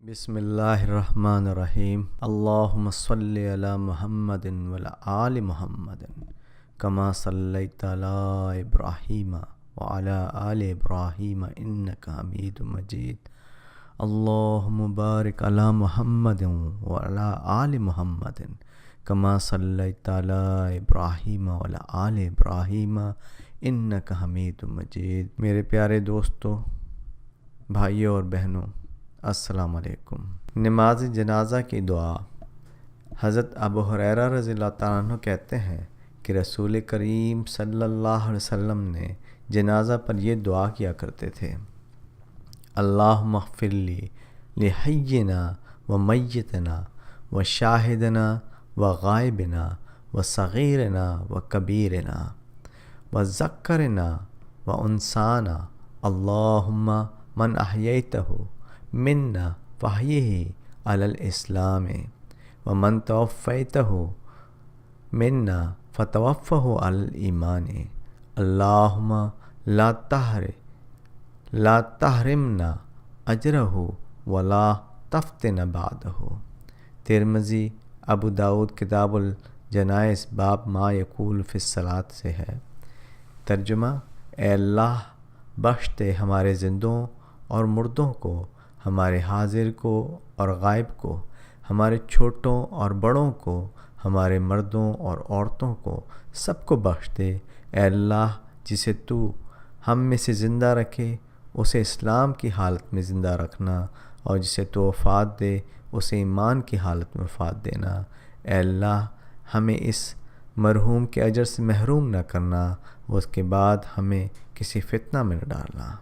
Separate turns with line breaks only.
بسم اللہ الرحمن الرحیم اللہم صلی علی محمد وعلی آل محمد کما صلیت علی ابراہیم وعلی آل ابراہیم انکا حمید مجید اللہم بارک علی محمد وعلی آل محمد کما صلیت علی ابراہیم وعلی آل ابراہیم انکا حمید مجید۔ میرے پیارے دوستو، بھائیوں اور بہنوں، السلام علیکم۔ نماز جنازہ کی دعا۔ حضرت ابو ہریرہ رضی اللہ تعالیٰ عنہ کہتے ہیں کہ رسول کریم صلی اللہ علیہ وسلم نے جنازہ پر یہ دعا کیا کرتے تھے: اللہم اغفر لی لحینا و میتنا و شاہدنا و غائبنا و صغیرنا و کبیرنا و ذکرنا و انسانا اللہم من احییتہ منا فاحیہ علی الاسلام ومن توفیتہ منا فتوفہ علی الایمان اللہم لا تحرمنا اجرہ ولا تفتن بعدہ۔ ترمذی، ابو داؤد کتاب الجنائز باب ما یقول فی الصلاۃ سے ہے۔ ترجمہ: اے اللہ، بخش دے ہمارے زندوں اور مردوں کو، ہمارے حاضر کو اور غائب کو، ہمارے چھوٹوں اور بڑوں کو، ہمارے مردوں اور عورتوں کو، سب کو بخش دے۔ اے اللہ، جسے تو ہم میں سے زندہ رکھے اسے اسلام کی حالت میں زندہ رکھنا، اور جسے تو وفات دے اسے ایمان کی حالت میں وفات دینا۔ اے اللہ، ہمیں اس مرحوم کے اجر سے محروم نہ کرنا، اور اس کے بعد ہمیں کسی فتنہ میں نہ ڈالنا۔